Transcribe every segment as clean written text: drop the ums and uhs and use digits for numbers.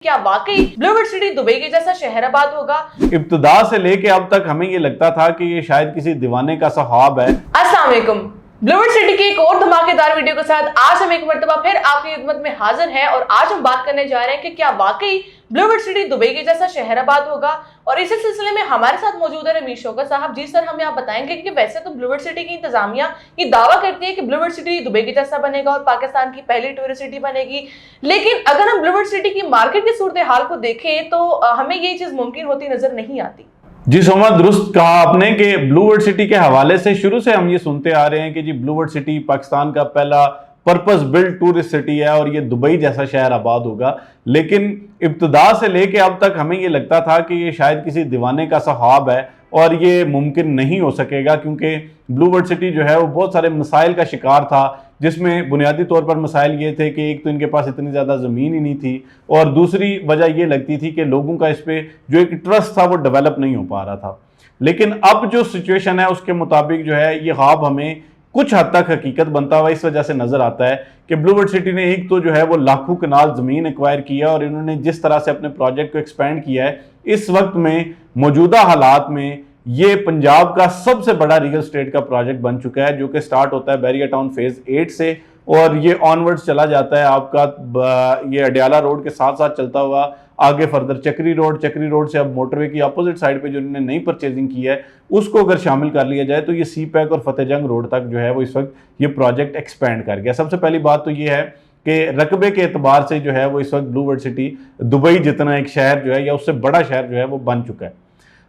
क्या वाकई ब्लूवर्ड city Dubai के जैसा शहर आबाद होगा? इब्तिदा से लेके अब तक हमें ये लगता था कि ये शायद किसी दीवाने का ख्वाब है। अस्सलाम वालेकुम। ब्लूवर्ड सिटी की एक और धमाकेदार वीडियो के साथ आज हम एक मर्तबा फिर आपकी खिदमत में हाजिर हैं और आज हम बात करने जा रहे हैं कि क्या वाकई ब्लूवर्ड सिटी दुबई के जैसा शहर आबाद होगा। और इसी सिलसिले में हमारे साथ मौजूद है रमीश शौकत साहब। जी सर, हमें आप बताएंगे कि वैसे तो ब्लूवर्ड सिटी की इंतजामिया ये दावा करती है कि ब्लूवर्ड सिटी दुबई के जैसा बनेगा और पाकिस्तान की पहली टूरिस्ट सिटी बनेगी, लेकिन अगर हम ब्लूवर्ड सिटी की मार्केट की सूरत हाल को देखें तो हमें ये चीज मुमकिन होती नजर नहीं आती। जी सोमा, दुरुस्त कहा आपने कि ब्लूवर्ड सिटी के हवाले से शुरू से हम ये सुनते आ रहे हैं कि जी ब्लूवर्ड सिटी पाकिस्तान का पहला पर्पस बिल्ड टूरिस्ट सिटी है और ये दुबई जैसा शहर आबाद होगा। लेकिन इब्तिदा से लेके अब तक हमें ये लगता था कि ये शायद किसी दीवाने का ख्वाब है और ये मुमकिन नहीं हो सकेगा, क्योंकि ब्लूवर्ड सिटी जो है वो बहुत सारे मसाइल का शिकार था, जिसमें बुनियादी तौर पर मसाइल ये थे कि एक तो इनके पास इतनी ज़्यादा ज़मीन ही नहीं थी और दूसरी वजह ये लगती थी कि लोगों का इस पर जो एक ट्रस्ट था वो डेवलप नहीं हो पा रहा था। लेकिन अब जो सिचुएशन है उसके मुताबिक जो है ये ख्वाब हमें कुछ हद तक हकीकत बनता हुआ इस वजह से नज़र आता है कि ब्लूवर्ड सिटी ने एक तो जो है वो लाखों कनाल ज़मीन एक्वायर किया और इन्होंने जिस तरह से अपने प्रोजेक्ट को एक्सपेंड किया है, इस वक्त में मौजूदा हालात में ये पंजाब का सबसे बड़ा रियल स्टेट का प्रोजेक्ट बन चुका है, जो कि स्टार्ट होता है बैरिया टाउन फेज़ 8 से और ये ऑनवर्ड्स चला जाता है आपका ये अडियाला रोड के साथ साथ चलता हुआ आगे फर्दर चक्री रोड से अब मोटरवे की अपोजिट साइड पे जो इन्होंने नई परचेजिंग की है उसको अगर शामिल कर लिया जाए तो ये सी पैक और फतेहजंग रोड तक जो है वो इस वक्त ये प्रोजेक्ट एक्सपेंड कर गया। सबसे पहली बात तो ये है कि रकबे के एतबार से जो है वो इस वक्त ब्लूवर्ड सिटी दुबई जितना एक शहर जो है या उससे बड़ा शहर जो है वो बन चुका है।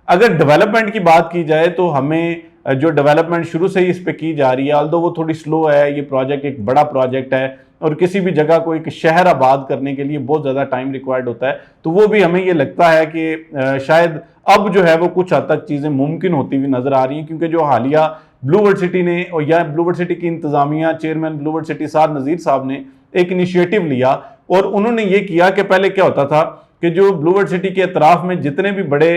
अगर डेवलपमेंट की बात की जाए तो हमें जो डेवलपमेंट शुरू से ही इस पे की जा रही है, ऑल्दो वो थोड़ी स्लो है, ये प्रोजेक्ट एक बड़ा प्रोजेक्ट है और किसी भी जगह को एक शहर आबाद करने के लिए बहुत ज़्यादा टाइम रिक्वायर्ड होता है, तो वो भी हमें ये लगता है कि शायद अब जो है वो कुछ हद तक चीज़ें मुमकिन होती हुई नज़र आ रही हैं, क्योंकि जो हालिया ब्लूवर्ड सिटी ने और या ब्लूवर्ड सिटी की इंतज़ामिया चेयरमैन ब्लूवर्ड सिटी साद नज़ीर साहब ने एक इनिशिएटिव लिया और उन्होंने ये किया कि पहले क्या होता था कि जो ब्लूवर्ड सिटी के अतराफ में जितने भी बड़े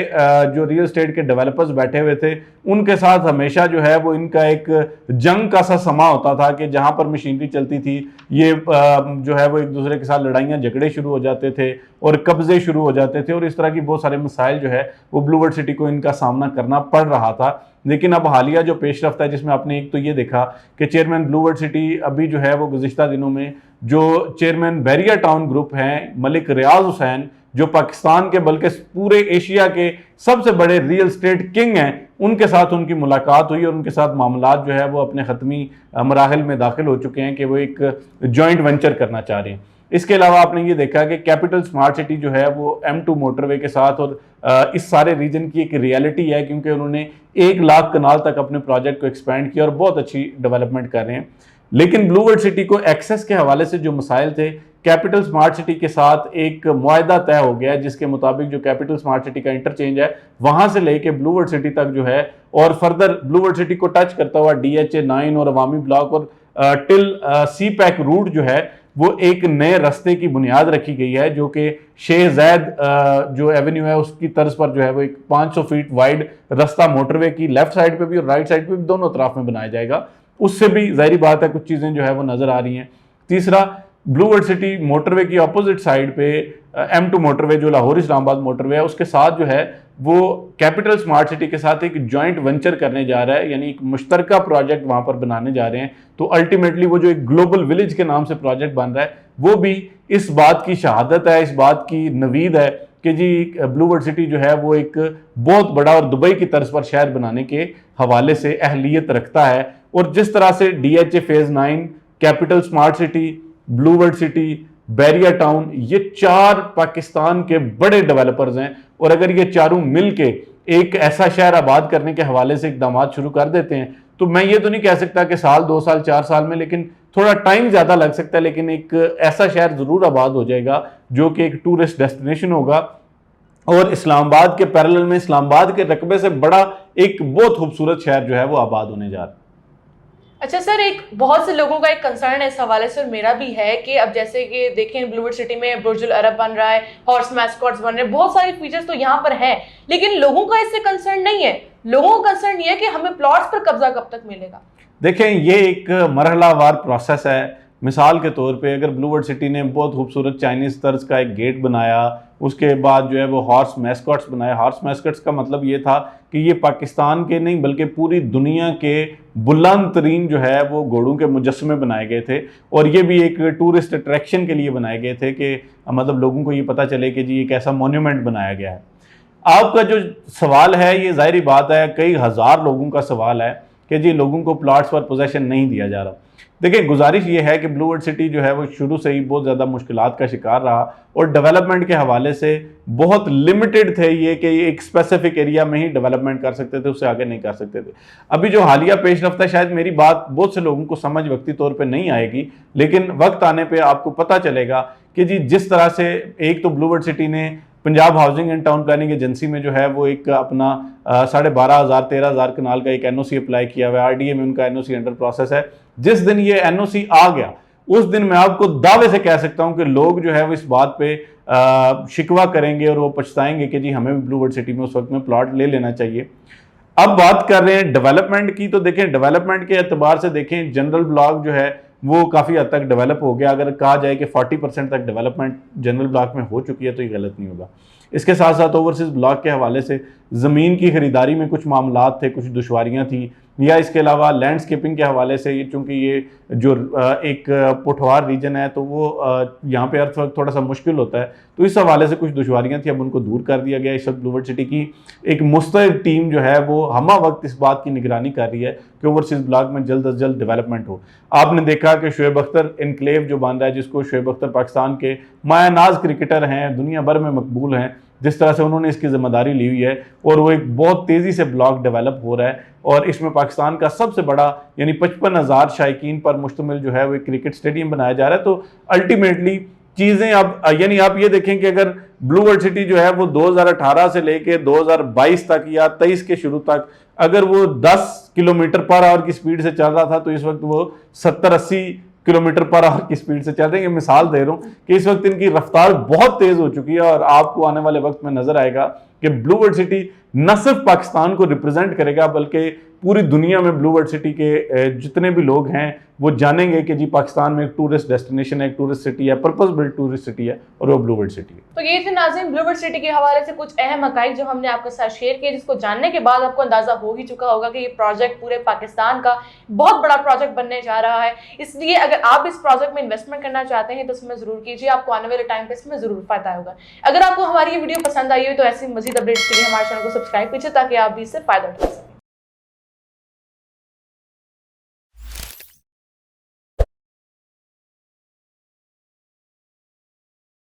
जो रियल स्टेट के डेवलपर्स बैठे हुए थे उनके साथ हमेशा जो है वो इनका एक जंग का सा समा होता था कि जहाँ पर मशीनरी चलती थी ये जो है वो एक दूसरे के साथ लड़ाइयाँ झगड़े शुरू हो जाते थे और कब्जे शुरू हो जाते थे और इस तरह की बहुत सारे मसाइल जो है वो ब्लूवर्ड सिटी को इनका सामना करना पड़ रहा था। लेकिन अब हालिया जो पेशरफ्त है जिसमें आपने एक तो ये देखा कि चेयरमैन ब्लूवर्ड सिटी अभी जो है वो गुज़िश्ता दिनों में जो चेयरमैन बैरिया टाउन ग्रुप हैं मलिक रियाज हुसैन, जो पाकिस्तान के बल्कि पूरे एशिया के सबसे बड़े रियल स्टेट किंग हैं, उनके साथ उनकी मुलाकात हुई और उनके साथ मामलात जो है वो अपने ख़त्मी मराहिल में दाखिल हो चुके हैं कि वो एक जॉइंट वेंचर करना चाह रहे हैं। इसके अलावा आपने ये देखा कि कैपिटल स्मार्ट सिटी जो है वो M2 मोटरवे के साथ और इस सारे रीजन की एक रियलिटी है, क्योंकि उन्होंने 1 लाख कनाल तक अपने प्रोजेक्ट को एक्सपेंड किया और बहुत अच्छी डेवलपमेंट कर रहे हैं। लेकिन ब्लूवर्ड सिटी को एक्सेस के हवाले से जो मसाइल थे, कैपिटल स्मार्ट सिटी के साथ एक मुआहदा तय हो गया है जिसके मुताबिक जो कैपिटल स्मार्ट सिटी का इंटरचेंज है वहाँ से लेके ब्लूवर्ड सिटी तक जो है और फर्दर ब्लूवर्ड सिटी को टच करता हुआ DHA 9 और अवामी ब्लॉक और टिल सी पैक रूट जो है वो एक नए रास्ते की बुनियाद रखी गई है, जो कि शेख ज़ैद जो एवेन्यू है उसकी तर्ज पर जो है वो एक 500 फीट वाइड रास्ता मोटरवे की लेफ्ट साइड पे भी और राइट साइड पे भी दोनों तरफ में बनाया जाएगा। उससे भी जाहिर बात है कुछ चीज़ें जो है वो नज़र आ रही हैं। तीसरा, ब्लूवर्ड सिटी मोटरवे की अपोजिट साइड पे M2 मोटरवे जो लाहौर इस्लामाबाद मोटरवे है उसके साथ जो है वो कैपिटल स्मार्ट सिटी के साथ एक जॉइंट वेंचर करने जा रहा है, यानी एक मुश्तरका प्रोजेक्ट वहाँ पर बनाने जा रहे हैं। तो अल्टीमेटली वो जो एक ग्लोबल विलेज के नाम से प्रोजेक्ट बन रहा है वो भी इस बात की शहादत है, इस बात की नवीद है कि जी ब्लूवर्ड सिटी जो है वो एक बहुत बड़ा और दुबई की तर्ज पर शहर बनाने के हवाले से अहलियत रखता है। और जिस तरह से DHA phase 9, capital smart city, blue world city, Bahria town, ये 4 पाकिस्तान के बड़े डेवलपर्स हैं और अगर ये चारों मिल के एक ऐसा शहर आबाद करने के हवाले से इकदाम शुरू कर देते हैं तो मैं ये तो नहीं कह सकता कि साल 2 साल 4 साल में, लेकिन थोड़ा टाइम ज़्यादा लग सकता है, लेकिन एक ऐसा शहर ज़रूर आबाद हो जाएगा जो कि एक टूरिस्ट डेस्टिनेशन होगा और इस्लामाबाद के पैरेलल में इस्लामाबाद के रकबे से बड़ा एक बहुत खूबसूरत शहर जो है वो आबाद होने जा रहा है। अच्छा सर, एक बहुत से लोगों का एक कंसर्न है इस हवाले से और मेरा भी है कि अब जैसे कि देखें ब्लूवर्ड सिटी में बुर्जुल अरब बन रहा है, हॉर्स मैस्कॉट्स बन रहे हैं, बहुत सारे फीचर्स तो यहाँ पर हैं, लेकिन लोगों का इससे कंसर्न नहीं है। लोगों का कंसर्न ये है कि हमें प्लॉट्स पर कब्जा कब तक मिलेगा। देखें, ये एक मरहलावार प्रोसेस है। مثال کے طور پہ اگر بلو ورلڈ سٹی نے بہت خوبصورت چائنیز طرز کا ایک گیٹ بنایا، اس کے بعد جو ہے وہ ہارس میسکٹس بنائے. ہارس میسکٹس کا مطلب یہ تھا کہ یہ پاکستان کے نہیں بلکہ پوری دنیا کے بلند ترین جو ہے وہ گھوڑوں کے مجسمے بنائے گئے تھے، اور یہ بھی ایک ٹورسٹ اٹریکشن کے لیے بنائے گئے تھے کہ مطلب لوگوں کو یہ پتہ چلے کہ جی ایک ایسا مونیومنٹ بنایا گیا ہے. آپ کا جو سوال ہے یہ ظاہری بات ہے کئی ہزار لوگوں کا سوال ہے کہ جی لوگوں کو پلاٹس پر پوزیشن نہیں دیا جا رہا. دیکھیں گزارش یہ ہے کہ بلو ورلڈ سٹی جو ہے وہ شروع سے ہی بہت زیادہ مشکلات کا شکار رہا، اور ڈیولپمنٹ کے حوالے سے بہت لمیٹڈ تھے یہ کہ ایک اسپیسیفک ایریا میں ہی ڈیولپمنٹ کر سکتے تھے، اس سے آگے نہیں کر سکتے تھے. ابھی جو حالیہ پیش رفت ہے شاید میری بات بہت سے لوگوں کو سمجھ وقتی طور پہ نہیں آئے گی، لیکن وقت آنے پہ آپ کو پتہ چلے گا کہ جی جس طرح سے ایک تو بلو ورلڈ سٹی نے Punjab housing and town planning agency میں جو ہے وہ ایک اپنا 12,500 13,000 کنال کا ایک این او سی اپلائی کیا ہوا ہے. آر ڈی اے میں ان کا این او سی انڈر پروسیس ہے. جس دن یہ این او سی آ گیا اس دن میں آپ کو دعوے سے کہہ سکتا ہوں کہ لوگ جو ہے وہ اس بات پہ شکوہ کریں گے اور وہ پچھتائیں گے کہ جی ہمیں بھی بلو ورلڈ سٹی میں اس وقت میں پلاٹ لے لینا چاہیے. اب بات کر رہے ہیں ڈیولپمنٹ کی، تو دیکھیں ڈیولپمنٹ کے اعتبار سے دیکھیں جنرل بلاک جو ہے وہ کافی حد تک ڈیولپ ہو گیا. اگر کہا جائے کہ 40% تک ڈیولپمنٹ جنرل بلاک میں ہو چکی ہے تو یہ غلط نہیں ہوگا. اس کے ساتھ ساتھ اوورسیز بلاک کے حوالے سے زمین کی خریداری میں کچھ معاملات تھے، کچھ دشواریاں تھیں، یا اس کے علاوہ لینڈسکیپنگ کے حوالے سے چونکہ یہ جو ایک پٹھوار ریجن ہے تو وہ یہاں پہ ارتھ ورک تھوڑا سا مشکل ہوتا ہے، تو اس حوالے سے کچھ دشواریاں تھیں، اب ان کو دور کر دیا گیا. اس وقت بلو ورلڈ سٹی کی ایک مستعد ٹیم جو ہے وہ ہمہ وقت اس بات کی نگرانی کر رہی ہے کہ اوورسیز بلاک میں جلد از جلد ڈیولپمنٹ ہو. آپ نے دیکھا کہ شعیب اختر انکلیو جو بن رہا ہے، جس کو شعیب اختر پاکستان کے مایہ ناز کرکٹر ہیں، دنیا بھر میں مقبول ہیں، جس طرح سے انہوں نے اس کی ذمہ داری لی ہوئی ہے، اور وہ ایک بہت تیزی سے بلاک ڈیولپ ہو رہا ہے، اور اس میں پاکستان کا سب سے بڑا یعنی 55,000 شائقین پر مشتمل جو ہے وہ ایک کرکٹ سٹیڈیم بنایا جا رہا ہے. تو الٹیمیٹلی چیزیں اب یعنی آپ یہ دیکھیں کہ اگر بلو ورلڈ سٹی جو ہے وہ 2018 سے لے کے 2022 تک یا 23 کے شروع تک اگر وہ 10 کلومیٹر پر آور کی سپیڈ سے چل رہا تھا تو اس وقت وہ 70-80 کلومیٹر پر آور کی سپیڈ سے چل رہے ہیں. یہ مثال دے رہا ہوں کہ اس وقت ان کی رفتار بہت تیز ہو چکی ہے، اور آپ کو آنے والے وقت میں نظر آئے گا کہ بلو ورلڈ سٹی نہ صرف پاکستان کو ریپرزینٹ کرے گا بلکہ پوری دنیا میں بلو ورلڈ سٹی کے جتنے بھی لوگ ہیں وہ جانیں گے کہ جی پاکستان میں ایک ٹورسٹ ڈیسٹینیشن ہے، ایک ٹورسٹ سٹی ہے، پرپز بلڈ ٹورسٹ سٹی ہے، اور وہ بلو ورلڈ سٹی ہے. تو یہ تھے ناظرین بلو ورلڈ سٹی کے حوالے سے کچھ اہم حقائق جو ہم نے آپ کے ساتھ شیئر کیے، جس کو جاننے کے بعد آپ کو اندازہ ہو ہی چکا ہوگا کہ یہ پروجیکٹ پورے پاکستان کا بہت بڑا پروجیکٹ بننے جا رہا ہے. اس لیے اگر آپ اس پروجیکٹ میں انویسٹمنٹ کرنا چاہتے ہیں تو اس میں ضرور کیجیے، آپ کو آنے والے ٹائم پہ اس میں ضرور فائدہ ہوگا. اگر آپ کو ہماری یہ ویڈیو پسند آئی ہو تو ایسی مزید اپڈیٹس کے لیے ہمارے چینل کو سبسکرائب کیجیے تاکہ آپ بھی اس سے فائدہ اٹھا سکیں.